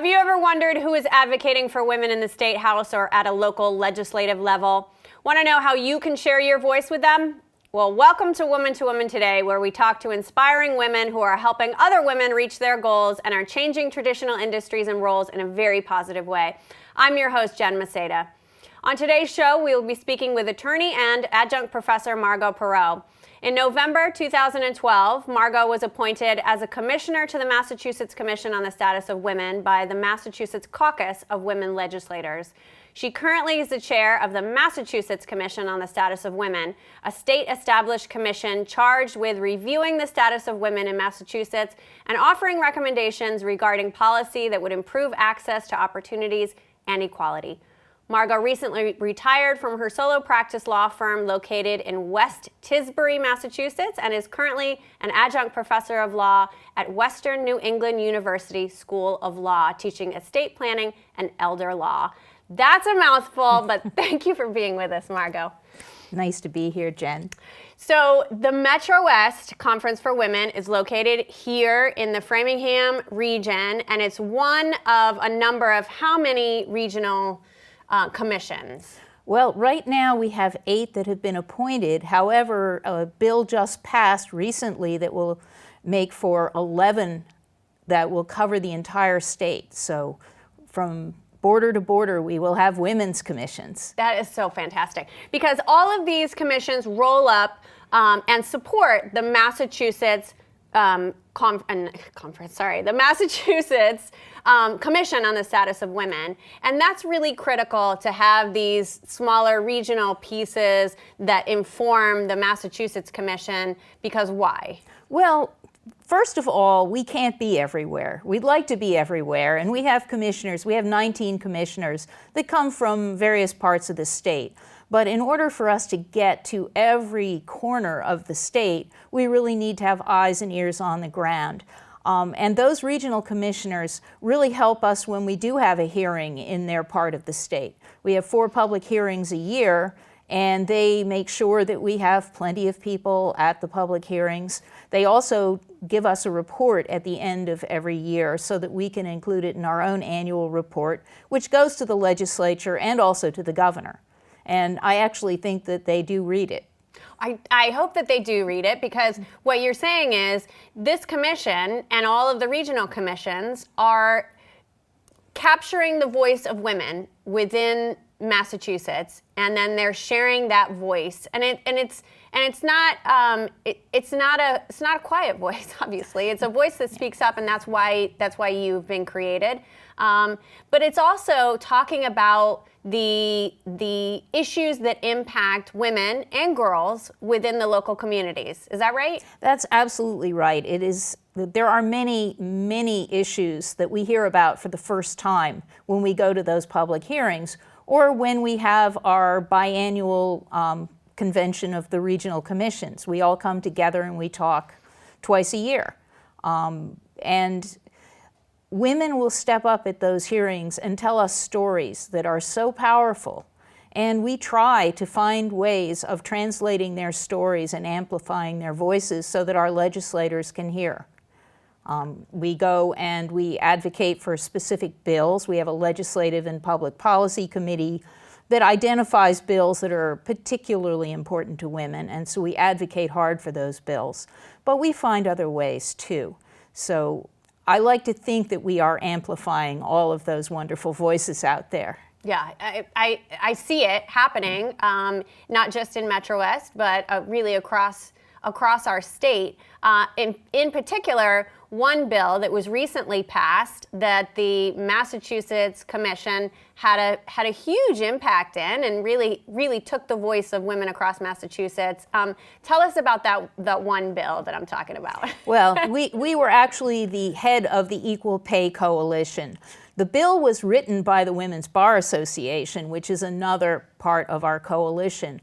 Have you ever wondered who is advocating for women in the State House or at a local legislative level? Want to know how you can share your voice with them? Well, welcome to Woman2Woman today, where we talk to inspiring women who are helping other women reach their goals and are changing traditional industries and roles in a very positive way. I'm your host, Jen Maseda. On today's show, we will be speaking with attorney and adjunct professor Margot Parrot. In November 2012, Margot was appointed as a commissioner to the Massachusetts Commission on the Status of Women by the Massachusetts Caucus of Women Legislators. She currently is the chair of the Massachusetts Commission on the Status of Women, a state-established commission charged with reviewing the status of women in Massachusetts and offering recommendations regarding policy that would improve access to opportunities and equality. Margot recently retired from her solo practice law firm located in West Tisbury, Massachusetts, and is currently an adjunct professor of law at Western New England University School of Law, teaching estate planning and elder law. That's a mouthful, but thank you for being with us, Margot. Nice to be here, Jen. So the Metro West Conference for Women is located here in the Framingham region, and it's one of a number of how many regional commissions? Well, right now we have 8 that have been appointed. However, a bill just passed recently that will make for 11 that will cover the entire state. So from border to border, we will have women's commissions. That is so fantastic, because all of these commissions roll up and support the Massachusetts the Massachusetts Commission on the Status of Women. And that's really critical to have these smaller regional pieces that inform the Massachusetts Commission, because why? Well, first of all, we can't be everywhere. We'd like to be everywhere, and we have commissioners. We have 19 commissioners that come from various parts of the state. But in order for us to get to every corner of the state, we really need to have eyes and ears on the ground. And those regional commissioners really help us when we do have a hearing in their part of the state. We have 4 public hearings a year, and they make sure that we have plenty of people at the public hearings. They also give us a report at the end of every year so that we can include it in our own annual report, which goes to the legislature and also to the governor. And I actually think that they do read it. I hope that they do read it, because what you're saying is this commission and all of the regional commissions are capturing the voice of women within Massachusetts, and then they're sharing that voice, and it's not a quiet voice. Obviously, it's a voice that speaks up, and that's why you've been created. But it's also talking about the issues that impact women and girls within the local communities. Is that right? That's absolutely right. It is. There are many, many issues that we hear about for the first time when we go to those public hearings, or when we have our biannual convention of the regional commissions. We all come together and we talk twice a year. And women will step up at those hearings and tell us stories that are so powerful. And we try to find ways of translating their stories and amplifying their voices so that our legislators can hear. We go and we advocate for specific bills. We have a legislative and public policy committee that identifies bills that are particularly important to women, and so we advocate hard for those bills. But we find other ways too. So I like to think that we are amplifying all of those wonderful voices out there. Yeah, I see it happening, not just in Metro West, but really across our state. In particular, one bill that was recently passed that the Massachusetts Commission had a huge impact in, and really took the voice of women across Massachusetts. Tell us about that one bill that I'm talking about. Well, we were actually the head of the Equal Pay Coalition. The bill was written by the Women's Bar Association, which is another part of our coalition.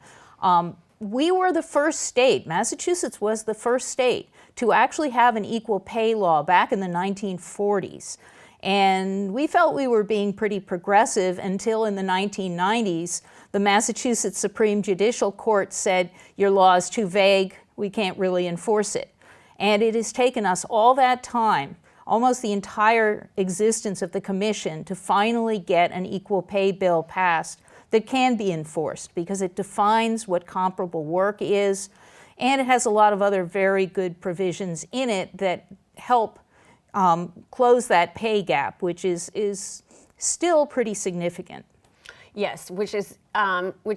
We were the first state, Massachusetts was the first state, to actually have an equal pay law back in the 1940s. And we felt we were being pretty progressive until in the 1990s, the Massachusetts Supreme Judicial Court said, your law is too vague, we can't really enforce it. And it has taken us all that time, almost the entire existence of the commission to finally get an equal pay bill passed that can be enforced, because it defines what comparable work is, and it has a lot of other very good provisions in it that help close that pay gap, which is still pretty significant. Yes, which is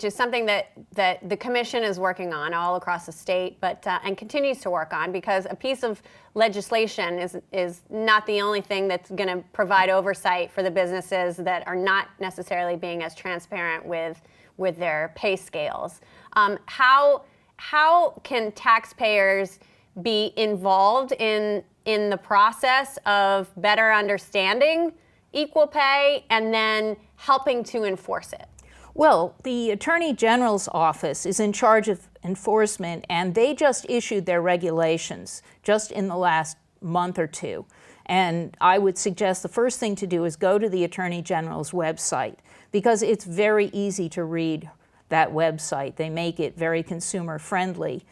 something that the commission is working on all across the state, but and continues to work on, because a piece of legislation is not the only thing that's going to provide oversight for the businesses that are not necessarily being as transparent with their pay scales. How can taxpayers be involved in the process of better understanding equal pay and then helping to enforce it? Well, the Attorney General's office is in charge of enforcement, and they just issued their regulations just in the last month or two. And I would suggest the first thing to do is go to the Attorney General's website, because it's very easy to read that website. They make it very consumer friendly.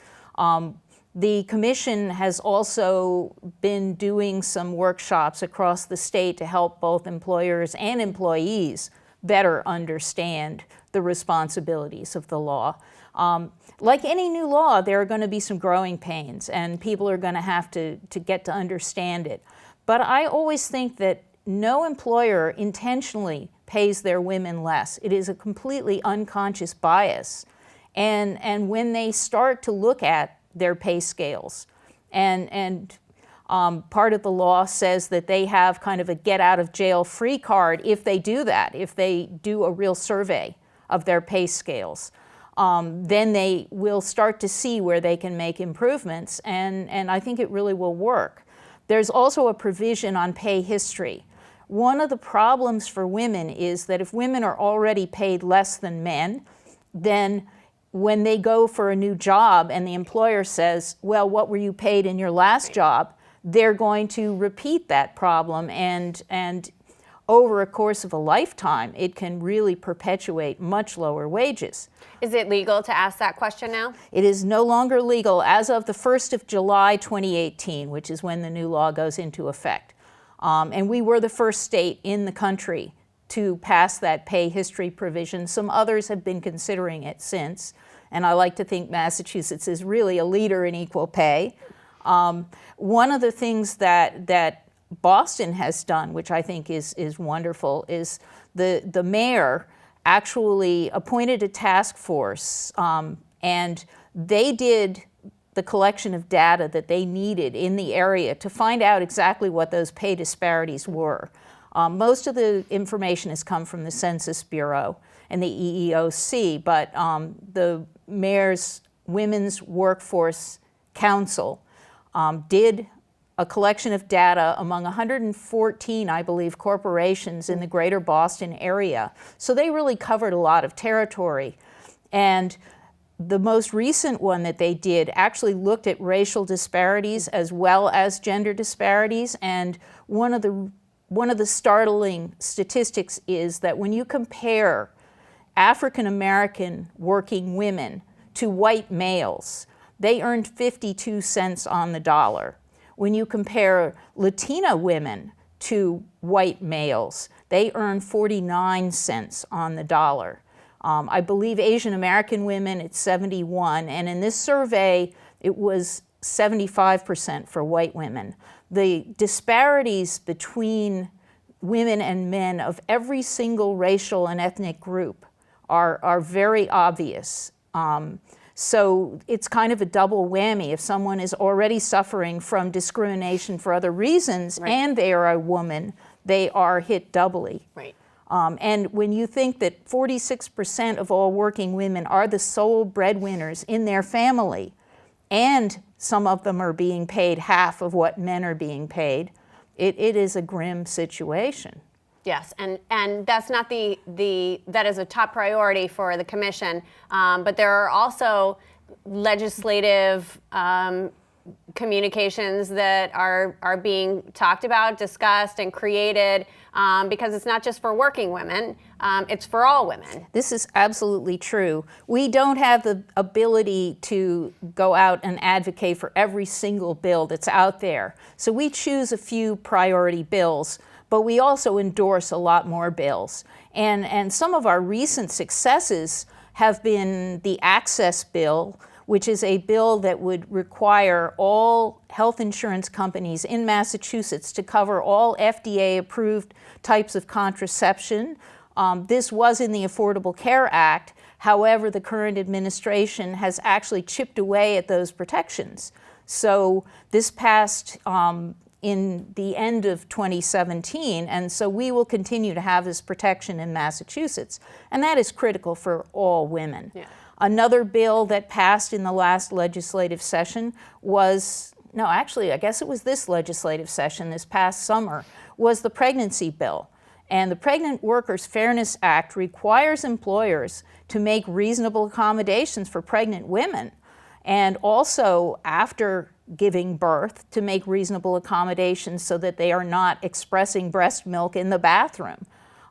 The commission has also been doing some workshops across the state to help both employers and employees better understand the responsibilities of the law. Like any new law, there are going to be some growing pains, and people are going to have to get to understand it. But I always think that no employer intentionally pays their women less. It is a completely unconscious bias. And when they start to look at their pay scales, and part of the law says that they have kind of a get out of jail free card if they do that, if they do a real survey of their pay scales. Then they will start to see where they can make improvements, and I think it really will work. There's also a provision on pay history. One of the problems for women is that if women are already paid less than men, then when they go for a new job and the employer says, well, what were you paid in your last job? They're going to repeat that problem, and over a course of a lifetime, it can really perpetuate much lower wages. Is it legal to ask that question now? It is no longer legal as of the 1st of July 2018, which is when the new law goes into effect. And we were the first state in the country to pass that pay history provision. Some others have been considering it since, and I like to think Massachusetts is really a leader in equal pay. One of the things that Boston has done, which I think is wonderful, is the mayor actually appointed a task force, and they did the collection of data that they needed in the area to find out exactly what those pay disparities were. Most of the information has come from the Census Bureau and the EEOC, but the Mayor's Women's Workforce Council did a collection of data among 114, I believe, corporations in the greater Boston area. So they really covered a lot of territory. And the most recent one that they did actually looked at racial disparities as well as gender disparities. And one of the startling statistics is that when you compare African American working women to white males, they earned 52 cents on the dollar. When you compare Latina women to white males, they earn 49 cents on the dollar. I believe Asian American women, it's 71, and in this survey, it was 75% for white women. The disparities between women and men of every single racial and ethnic group are very obvious. So it's kind of a double whammy. If someone is already suffering from discrimination for other reasons, right, and they are a woman, they are hit doubly. Right. And when you think that 46% of all working women are the sole breadwinners in their family, and some of them are being paid half of what men are being paid, it is a grim situation. Yes, and that's not that is a top priority for the commission, but there are also legislative communications that are being talked about, discussed, and created, because it's not just for working women, it's for all women. This is absolutely true. We don't have the ability to go out and advocate for every single bill that's out there. So we choose a few priority bills, but we also endorse a lot more bills. And some of our recent successes have been the Access Bill, which is a bill that would require all health insurance companies in Massachusetts to cover all FDA-approved types of contraception. This was in the Affordable Care Act. However, the current administration has actually chipped away at those protections. So this passed in the end of 2017, and so we will continue to have this protection in Massachusetts, and that is critical for all women. Yeah. Another bill that passed in the last legislative session was, no, actually, I guess it was this legislative session, this past summer, was the pregnancy bill. And the Pregnant Workers Fairness Act requires employers to make reasonable accommodations for pregnant women, and also after giving birth to make reasonable accommodations so that they are not expressing breast milk in the bathroom.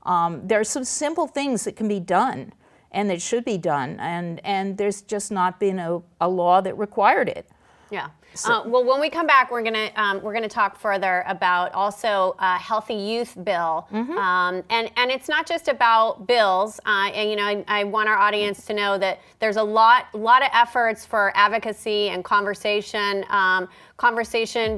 There are some simple things that can be done and that should be done, and there's just not been a law that required it. Yeah. Well, when we come back, we're gonna talk further about also a healthy youth bill, and it's not just about bills. And I want our audience to know that there's a lot of efforts for advocacy and conversation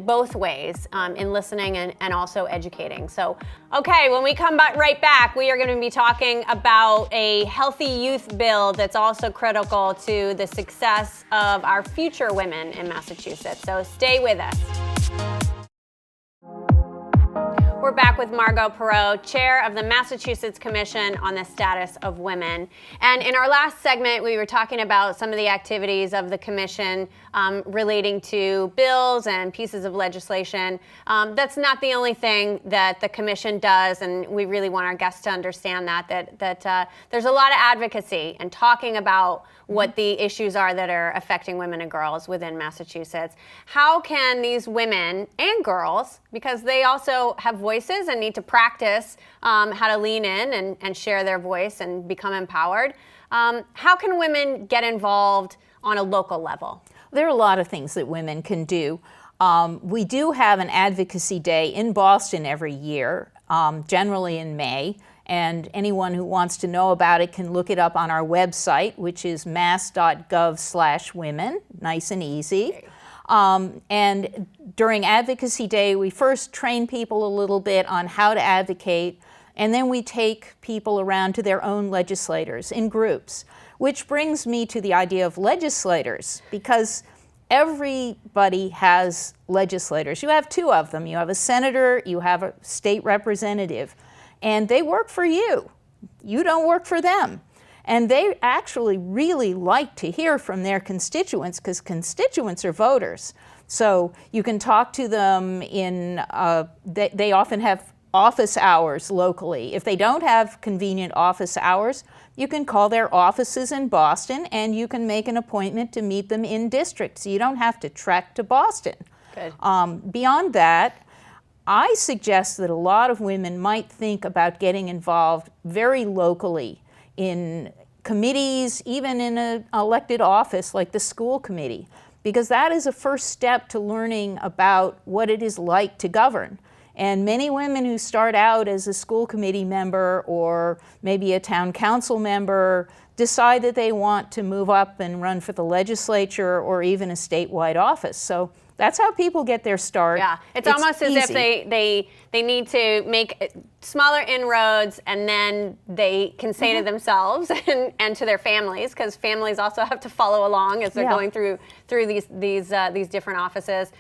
both ways in listening and also educating. So, okay, when we come right back, we are going to be talking about a healthy youth bill that's also critical to the success of our future women in Massachusetts. So stay with us. We're back with Margot Parrot, chair of the Massachusetts Commission on the Status of Women. And in our last segment, we were talking about some of the activities of the commission relating to bills and pieces of legislation. That's not the only thing that the commission does, and we really want our guests to understand that there's a lot of advocacy and talking about what the issues are that are affecting women and girls within Massachusetts. How can these women and girls, because they also have voices and need to practice how to lean in and share their voice and become empowered, how can women get involved on a local level? There are a lot of things that women can do. We do have an advocacy day in Boston every year, generally in May. And anyone who wants to know about it can look it up on our website, which is mass.gov/women, nice and easy. And during Advocacy Day, we first train people a little bit on how to advocate, and then we take people around to their own legislators in groups, which brings me to the idea of legislators, because everybody has legislators. You have two of them. You have a senator, you have a state representative. And they work for you. You don't work for them. And they actually really like to hear from their constituents, because constituents are voters. So you can talk to them they often have office hours locally. If they don't have convenient office hours, you can call their offices in Boston and you can make an appointment to meet them in district. So you don't have to trek to Boston. Good. Beyond that, I suggest that a lot of women might think about getting involved very locally in committees, even in an elected office like the school committee, because that is a first step to learning about what it is like to govern. And many women who start out as a school committee member or maybe a town council member decide that they want to move up and run for the legislature or even a statewide office. So that's how people get their start. Yeah, it's almost as if they need to make smaller inroads, and then they can say to themselves and to their families, because families also have to follow along as they're going through these different offices.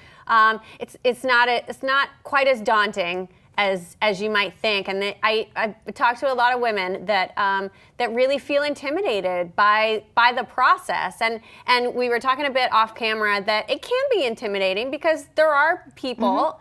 It's not quite as daunting as you might think, and I talked to a lot of women that really feel intimidated by the process, and we were talking a bit off camera that it can be intimidating because there are people,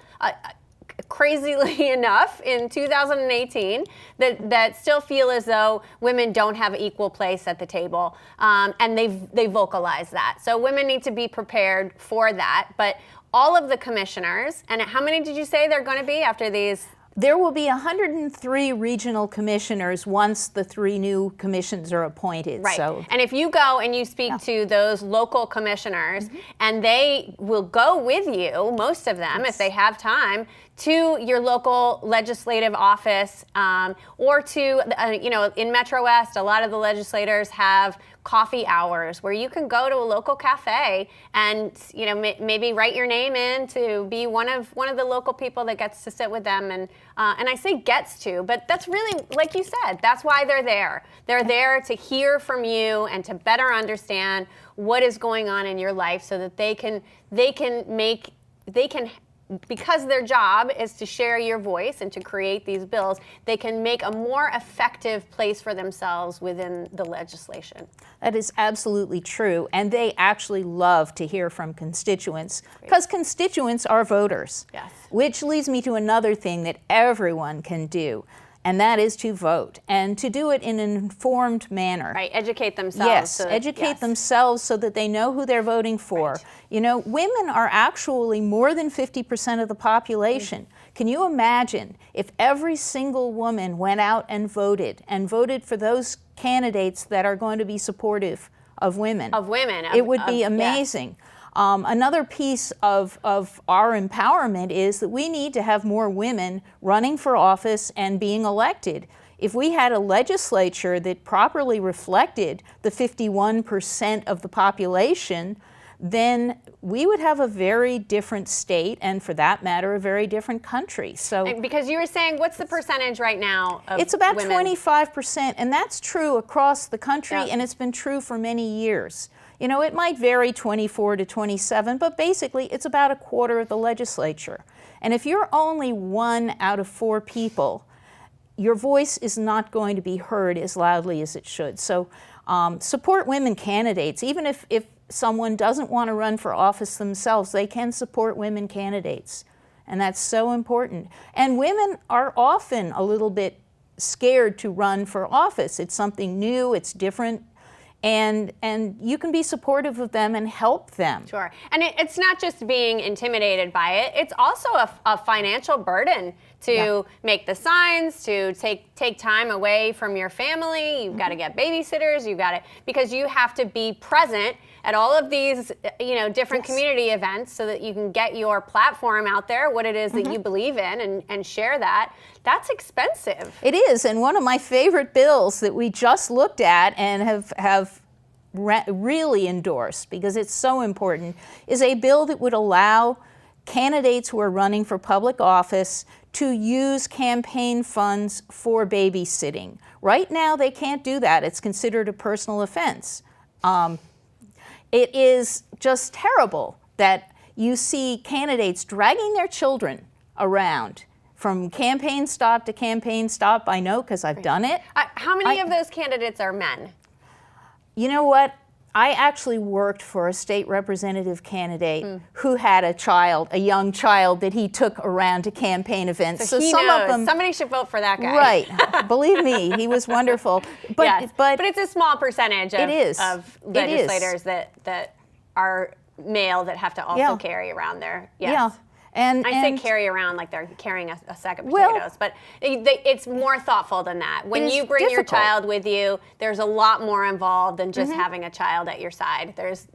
crazily enough, in 2018, that still feel as though women don't have equal place at the table, and they vocalize that. So women need to be prepared for that. But all of the commissioners, and how many did you say they're going to be after these? There will be 103 regional commissioners once the 3 new commissions are appointed. Right. So, and if you go and you speak to those local commissioners, and they will go with you, most of them, if they have time, to your local legislative office, or to, in Metro West, a lot of the legislators have coffee hours where you can go to a local cafe and maybe write your name in to be one of the local people that gets to sit with them. And I say gets to, but that's really, like you said, that's why they're there. They're there to hear from you and to better understand what is going on in your life, so that they can because their job is to share your voice and to create these bills, they can make a more effective place for themselves within the legislation. that is absolutely true. And they actually love to hear from constituents, because constituents are voters. Yes. Which leads me to another thing that everyone can do, and that is to vote, and to do it in an informed manner. Right, educate themselves. Yes, educate themselves so that they know who they're voting for. Right. Women are actually more than 50% of the population. Can you imagine if every single woman went out and voted for those candidates that are going to be supportive of women? It would be amazing. Another piece of our empowerment is that we need to have more women running for office and being elected. If we had a legislature that properly reflected the 51% of the population, then we would have a very different state, and for that matter, a very different country. So, because you were saying, what's the percentage right now of it's about women? 25%, and that's true across the country, and it's been true for many years. It might vary 24 to 27, but basically it's about a quarter of the legislature. And if you're only 1 out of 4 people, your voice is not going to be heard as loudly as it should. So support women candidates. Even if someone doesn't want to run for office themselves, they can support women candidates. And that's so important. And women are often a little bit scared to run for office. It's something new, it's different. And you can be supportive of them and help them. Sure. And it's not just being intimidated by it. It's also a financial burden to make the signs, to take time away from your family. You've got to get babysitters. Because you have to be present at all of these, different community events, so that you can get your platform out there, what it is that you believe in, and share that. That's expensive. It is, and one of my favorite bills that we just looked at and have really endorsed, because it's so important, is a bill that would allow candidates who are running for public office to use campaign funds for babysitting. Right now, they can't do that. It's considered a personal offense. It is just terrible that you see candidates dragging their children around from campaign stop to campaign stop. I know, because I've done it. How many of those candidates are men? You know what? I actually worked for a state representative candidate who had a young child that he took around to campaign events. So he some knows. of them, Somebody should vote for that guy. Right. Believe me, he was wonderful. But, yes. But it's a small percentage of legislators that are male that have to also carry around their, Yeah. And I say carry around like they're carrying a sack of potatoes, but it's more thoughtful than that. When you bring your child with you, there's a lot more involved than just having a child at your side. There's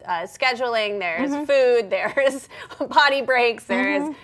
scheduling, there's food, there's potty breaks, there's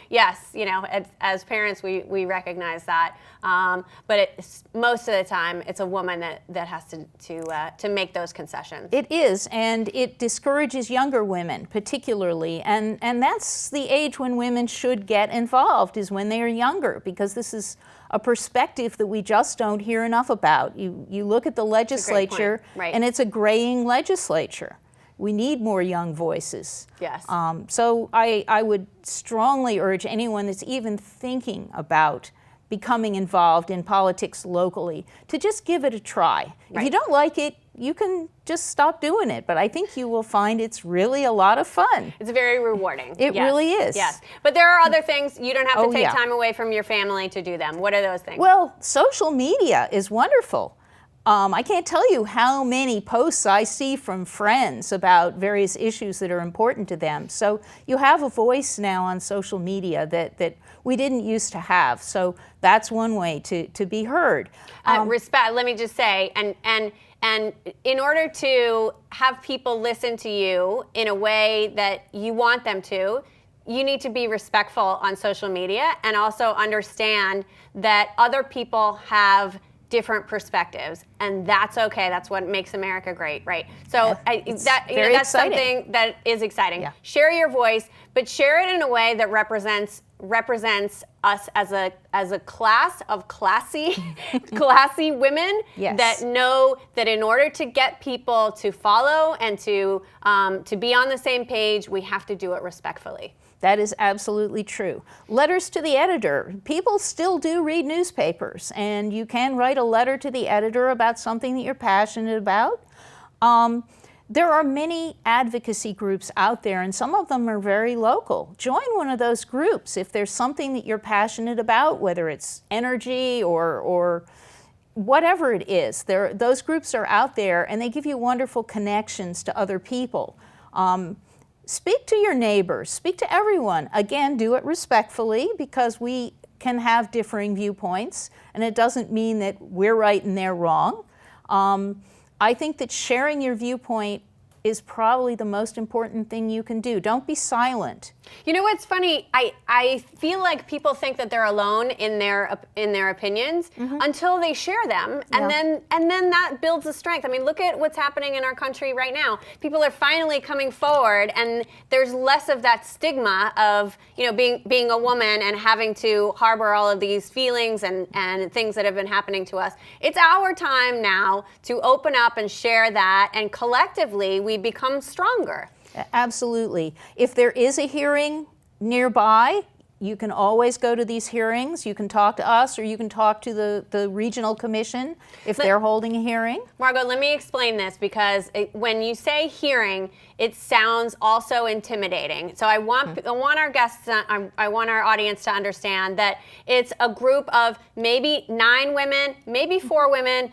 as parents we recognize that. But most of the time, it's a woman that has to make those concessions. It is, and it discourages younger women particularly, and that's the age when women should get involved, is when they are younger, because this is a perspective that we just don't hear enough about. You look at the legislature, and it's a graying legislature. We need more young voices. Yes. So I would strongly urge anyone that's even thinking about becoming involved in politics locally to just give it a try. If you don't like it, you can just stop doing it. But I think you will find it's really a lot of fun. It's very rewarding. It really is. Yes. But there are other things. You don't have to take yeah. time away from your family to do them. What are those things? Well, social media is wonderful. I can't tell you how many posts I see from friends about various issues that are important to them. So you have a voice now on social media that we didn't used to have. So that's one way to be heard. Respect, let me just say, and in order to have people listen to you in a way that you want them to, you need to be respectful on social media and also understand that other people have different perspectives, and that's okay. That's what makes America great, right? So that's exciting. something that is exciting. Yeah. Share your voice, but share it in a way that represents us as a class of classy women Yes. that know that in order to get people to follow and to be on the same page, we have to do it respectfully. That is absolutely true. Letters to the editor. People still do read newspapers, and you can write a letter to the editor about something that you're passionate about. There are many advocacy groups out there, and some of them are very local. Join one of those groups if there's something that you're passionate about, whether it's energy or whatever it is. Those groups are out there, and they give you wonderful connections to other people. Speak to your neighbors, speak to everyone. Again, do it respectfully, because we can have differing viewpoints, and it doesn't mean that we're right and they're wrong. I think that sharing your viewpoint is probably the most important thing you can do. Don't be silent. You know what's funny? I feel like people think that they're alone in their opinions until they share them, and then that builds a strength. I mean, look at what's happening in our country right now. People are finally coming forward, and there's less of that stigma of being a woman and having to harbor all of these feelings and things that have been happening to us. It's our time now to open up and share that, and collectively we become stronger. Absolutely. If there is a hearing nearby, you can always go to these hearings. You can talk to us, or you can talk to the regional commission if they're holding a hearing. Margot, let me explain this, because when you say hearing, it sounds also intimidating. So I want our guests, I want our audience to understand that it's a group of maybe 9 women, maybe 4 women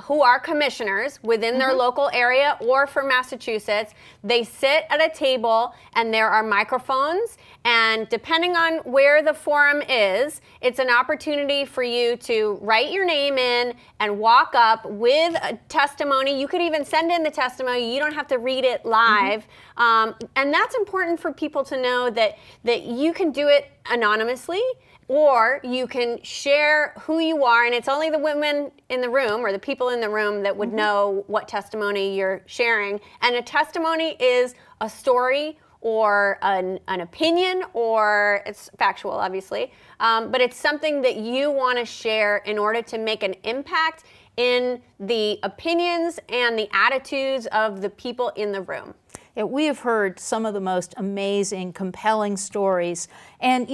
who are commissioners within their local area or for Massachusetts. They sit at a table, and there are microphones, and depending on where the forum is, it's an opportunity for you to write your name in and walk up with a testimony. You could even send in the testimony. You don't have to read it live. And that's important for people to know that you can do it anonymously, or you can share who you are, and it's only the women in the room or the people in the room that would know what testimony you're sharing. And a testimony is a story or an opinion, or it's factual, obviously, but it's something that you want to share in order to make an impact in the opinions and the attitudes of the people in the room. Yeah, we have heard some of the most amazing, compelling stories, and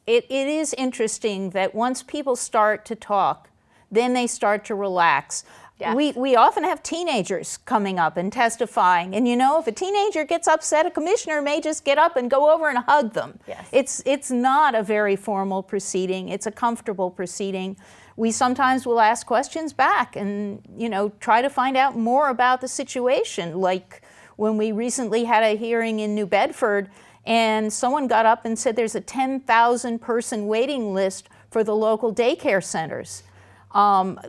it is interesting that once people start to talk, then they start to relax. Yes. We often have teenagers coming up and testifying, and if a teenager gets upset, a commissioner may just get up and go over and hug them. Yes. It's not a very formal proceeding. It's a comfortable proceeding. We sometimes will ask questions back and try to find out more about the situation. Like when we recently had a hearing in New Bedford, and someone got up and said there's a 10,000 person waiting list for the local daycare centers.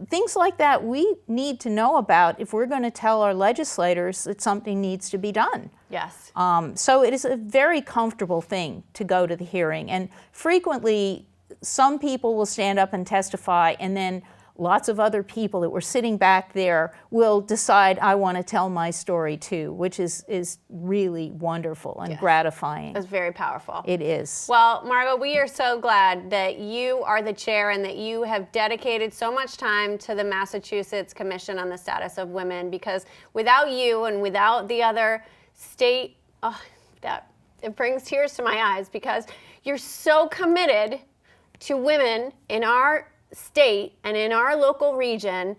Things like that we need to know about if we're going to tell our legislators that something needs to be done. Yes. So it is a very comfortable thing to go to the hearing. And frequently, some people will stand up and testify, and then lots of other people that were sitting back there will decide, I want to tell my story too, which is really wonderful and gratifying. It's very powerful. It is. Well, Margot, we are so glad that you are the chair and that you have dedicated so much time to the Massachusetts Commission on the Status of Women, because without you and without the other state, it brings tears to my eyes, because you're so committed to women in our state and in our local region,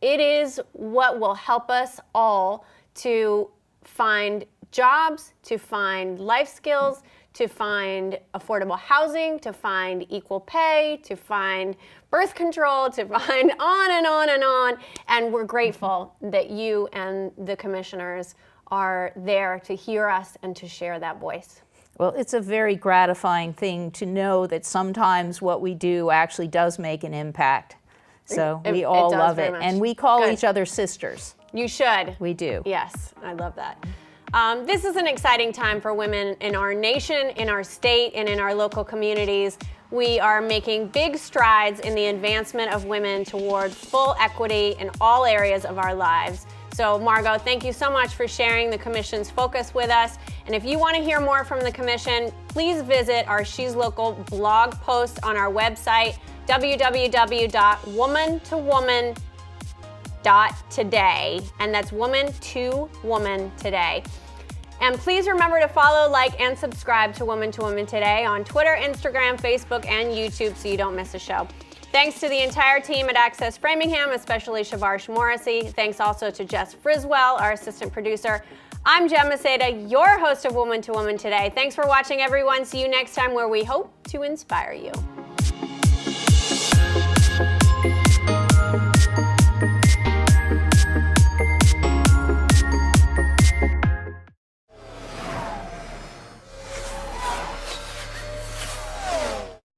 it is what will help us all to find jobs, to find life skills, to find affordable housing, to find equal pay, to find birth control, to find on and on and on. And we're grateful that you and the commissioners are there to hear us and to share that voice. Well, it's a very gratifying thing to know that sometimes what we do actually does make an impact. So we all love it. And we call each other sisters. You should. We do. Yes, I love that. This is an exciting time for women in our nation, in our state, and in our local communities. We are making big strides in the advancement of women towards full equity in all areas of our lives. So, Margot, thank you so much for sharing the Commission's focus with us. And if you want to hear more from the Commission, please visit our She's Local blog post on our website, www.woman2woman.today, and that's Woman2Woman today. And please remember to follow, like, and subscribe to Woman2Woman Today on Twitter, Instagram, Facebook, and YouTube so you don't miss a show. Thanks to the entire team at Access Framingham, especially Shavarsh Morrissey. Thanks also to Jess Friswell, our assistant producer. I'm Jem Maseda, your host of Woman2Woman Today. Thanks for watching, everyone. See you next time, where we hope to inspire you.